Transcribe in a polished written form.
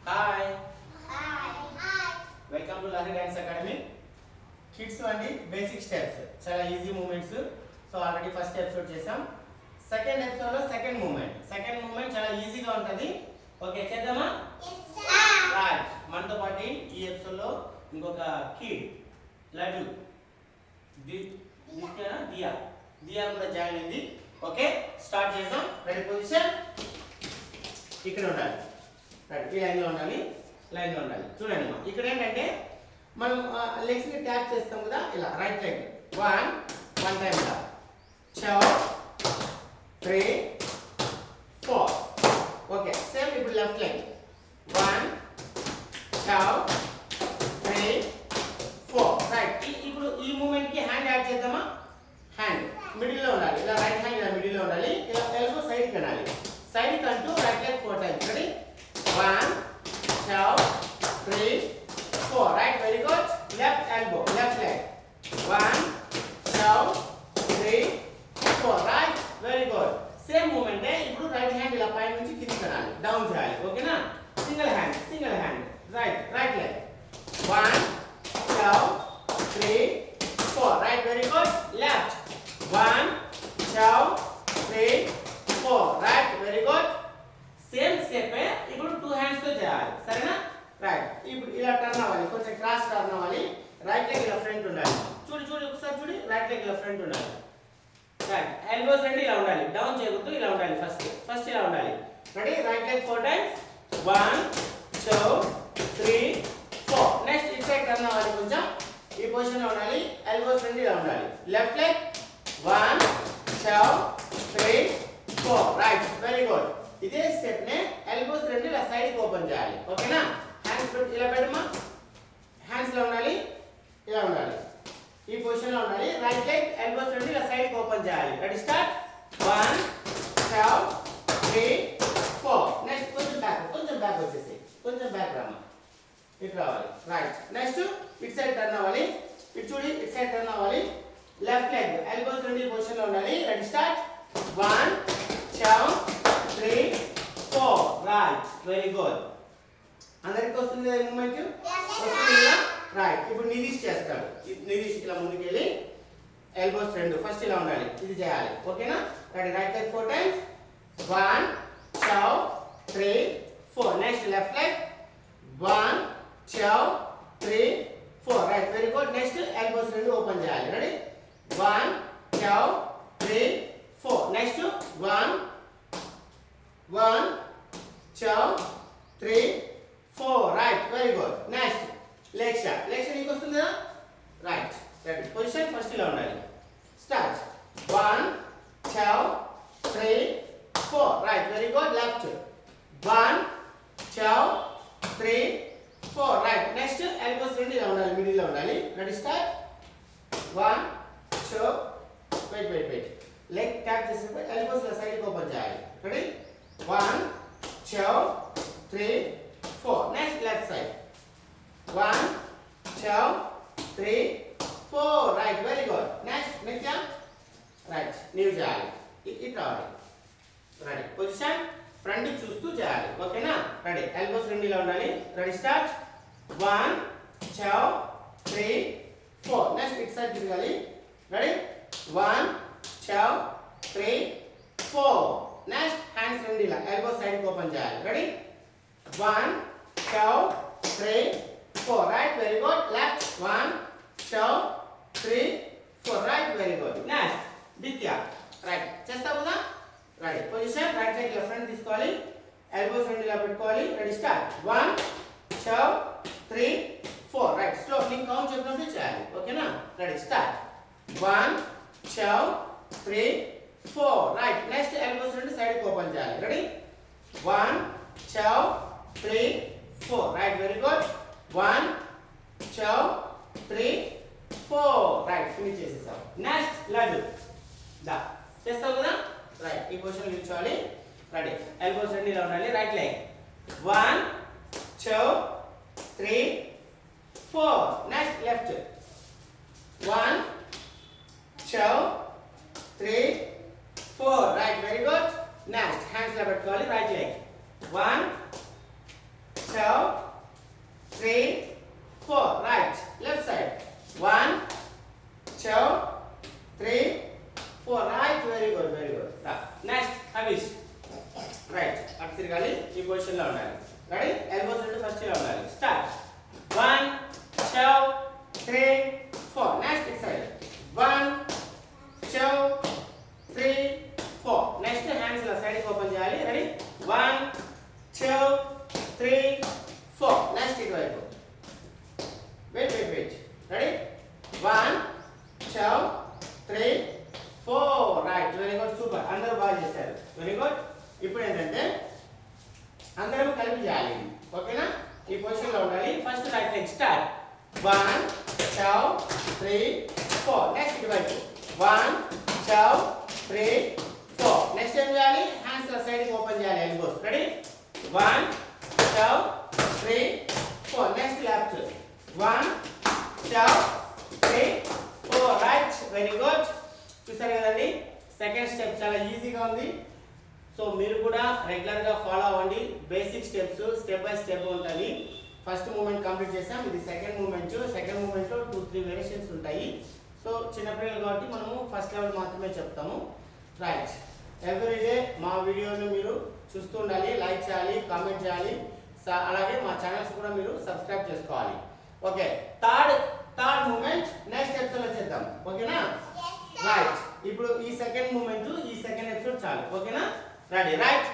Hi, Hi. Hi. welcome to Lahari Dance Academy. Kids అండి basic steps చాలా easy moments. So already first episode చేసాం. Second episode లో second moment చాలా ఈజీగా ఉంటుంది. ఓకే చేద్దామా? రైట్. మనతో పాటు ఈ ఎపిసోడ్ లో ఇంకొక కిడ్ లడ్డు దియా కూడా జాయిన్ అయింది. ఓకే స్టార్ట్ చేద్దాం. రెడీ పొజిషన్ ఇక్కడ ఉండాలి. రైట్ ఈ లైన్లో ఉండాలి. చూడండి ఇక్కడ ఏంటంటే మనం లెగ్స్ ని ట్యాప్ చేస్తాం కదా, ఇలా రైట్ లెగ్ వన్ టైం ఇలా 2 3 4. ఓకే సేమ్ ఇప్పుడు లెఫ్ట్ లెగ్ 1 2 3 4. రైట్ ఇప్పుడు ఈ మూమెంట్ కి హ్యాండ్ యాడ్ చేద్దామా? హ్యాండ్ మిడిల్ లో ఉండాలి. ఇలా రైట్ హ్యాండ్ ఇలా మిడిల్ లో ఉండాలి. ఇలా ఎల్బో సైడ్ కి అనాలి. సైడ్ కి అంటూ right leg 4 times. Ready 1 2 3 4. Right, very good. Left elbow, left leg 1 2 3 4. Right, very good. Same movement ఇప్పుడు రైట్ హ్యాండ్ ఇలా పై నుంచి కిందికి అనాలి, డౌన్ చేయాలి. ఓకేనా? Single hand right leg 1 2 3 4. Right, very good. Left 1 2 3 4. Right, very good. Same step ఇప్పుడు 2 hands తో చేయాలి. సరేనా? రైట్ ఇప్పుడు ఇలా టర్న్ అవ్వాలి, కొంచెం క్రాస్ టర్న్ అవ్వాలి. రైట్ లెగ్ ఇలా ఫ్రంట్ ఉండాలి. చూడు ఒకసారి చూడు, రైట్ లెగ్ ఇలా ఫ్రంట్ ఉండాలి. రైట్ ఎల్బోస్ రెండు ఇలా ఉండాలి, డౌన్ చేయకూడదు, ఇలా ఉండాలి. ఫస్ట్ ఇలా ఉండాలి. Ready right leg 4 times 1 2 3 4. Next it side turn అవ్వాలి, కొంచెం ఈ పొజిషన్ లో ఉండాలి. ఎల్బోస్ రెండు ఇలా ఉండాలి. Left leg 1 2 3 4. Right very good. ఇదే స్టెప్ నే ఎల్బోస్ రెండు ఇలా సైడ్ కి ఓపెన్ చేయాలి. ఓకేనా? హ్యాండ్స్ ఇలా పెట్టమ్మా. హ్యాండ్స్ లో ఉండాలి, ఇలా ఉండాలి, ఈ పొజిషన్ లో ఉండాలి. రైట్ లెగ్ ఎల్బోస్ రెండు ఇలా సైడ్ కి ఓపెన్ చేయాలి. Ready start 1 2 3 4. నెక్స్ట్ కొంచెం బ్యాక్ వచ్చేసి కొంచెం బ్యాక్ రామా, ఇటు రావాలి. Right next it side turn అవ్వాలి. ఇటు చూడి, ఇట్ సైడ్ టర్న్ అవ్వాలి. లెఫ్ట్ లెగ్ ఎల్బోస్ రెండు ఈ పొజిషన్ లో ఉండాలి. Ready start 1 2 3 4. Right very good. అందరికి వస్తుంది మూమెంట్ వస్తుంది కదా? రైట్ ఇప్పుడు నిదీష్ చేస్తాడు. నిదీష్ ఇలా ముందుకు వెళ్ళి ఎల్బోస్ రెండు ఫస్ట్ ఇలా ఉండాలి, ఇది చేయాలి. ఓకేనా? Ready right leg 4 times 1 2 3 4. Next left leg 1 2 3 4. Right very good. Next elbows రెండు ఓపెన్ చేయాలి. Ready 1 2 3 4. Next 1 1 2 3 4. Right very good. Next leg shot నీకు వస్తుంది కదా? రైట్ రెడీ పొజిషన్ ఫస్ట్ ఇలా ఉండాలి. Start 1 2 3 4. Right very good. Left 1 2 3 4. Right next elbows రెండు ఇలా ఉండాలి, మిడిల్ లో ఉండాలి. Ready start 1 2 weight leg tap చేసినప్పుడు ఎల్బోస్ ఇలా సైడ్ కి ఓపెన్ చేయాలి. Ready 1 2 3 4. Next left side 1 2 3 4. Right very good. Next Nithya right నీవు చేయాలి, ఇటు రావాలి. రెడీ పొజిషన్ ఫ్రంట్ చూస్తూ చేయాలి. ఓకేనా? రెడీ ఎల్బోస్ రెండు ఇలా ఉండాలి. Ready start 1 2 3 4. నెక్స్ట్ ఇటు సైడ్ తిరగాలి. రెడీ 1 2 3 4. నెక్స్ట్ హ్యాండ్స్ రెండు ఇలా ఎల్బోస్ సైడ్ కి ఓపెన్ చేయాలి. Ready 1 2 3 4. Right very good. Left 1 2 3 4. Right very good. Next Ditya right చేస్తావు కదా? రెడీ పొజిషన్ రైట్ లెగ్ ఇలా ఫ్రంట్ తీసుకోవాలి, ఎల్బోస్ రెండు ఇలా పెట్టుకోవాలి. Ready start 1 2 3 4. రైట్ స్లో నేను కౌంట్ చెప్పినప్పుడు చేయాలి. ఓకేనా? Ready start 1 2 3 4. Right next elbows రెండు సైడ్ కి ఓపెన్ చేయాలి. Ready 1 2 3 4. Right very good. 1 2 3 4. Right finish చేసేసాం. నెక్స్ట్ లడ్డు దా చేస్తావు కదా? రైట్ ఈ పొజిషన్ నిల్చోవాలి. రెడీ ఎల్బోస్ రెండు ఇలా ఉండాలి. Right leg 1 2 3 4. Next left 1 2 3 4. Right very good. Next hands లో పెట్టుకోవాలి. రైట్ లెగ్ 1 2 తిరగాలి ఈ పొజిషన్ లో ఉండాలి రెడీ ఎల్బోస్ రెండు ఫస్ట్ ఇలా ఉండాలి start 1 2 3 4 next side 1 2 3 4 next hands ఇలా సైడ్ కి ఓపెన్ చేయాలి రెడీ 1 2 3 4 నెక్స్ట్ ఇటు వైపు weight ready 1 2 3 4 right very good super అందరూ బాగా చేశారు వెరీ గుడ్ ఇప్పుడు ఏంటంటే అందరం కలిపి చేయాలి ఓకేనా ఈ పొజిషన్ లో ఉండాలి first right leg start 1 2 3 4 next ఇటు వైపు 1 2 3 4 నెక్స్ట్ ఏం చేయాలి హ్యాండ్స్ సైడ్ కి ఓపెన్ చేయాలి elbows ready 1 2 3 4 next left 1 2 3 4 right very good చూసారు కదండి సెకండ్ స్టెప్ చాలా ఈజీగా ఉంది సో మీరు కూడా రెగ్యులర్ గా ఫాలో అవ్వండి basic steps step by step ఉంటుంది ఫస్ట్ మూమెంట్ కంప్లీట్ చేసాం ఇది సెకండ్ మూమెంట్ లో 2-3 వేరియేషన్స్ ఉంటాయి సో చిన్నపిల్లలు కాబట్టి మనము ఫస్ట్ లెవెల్ మాత్రమే చెప్తాము రైట్ ఎవ్రీడే మా వీడియోని మీరు చూస్తూ ఉండాలి లైక్ చేయాలి కామెంట్ చేయాలి అలాగే మా ఛానల్స్ కూడా మీరు సబ్స్క్రైబ్ చేసుకోవాలి okay third moment next episode లో చేద్దాం ఓకేనా రైట్ ఇప్పుడు ఈ సెకండ్ మూమెంట్ ఈ సెకండ్ ఎపిసోడ్ చాలు ఓకేనా రెడీ రైట్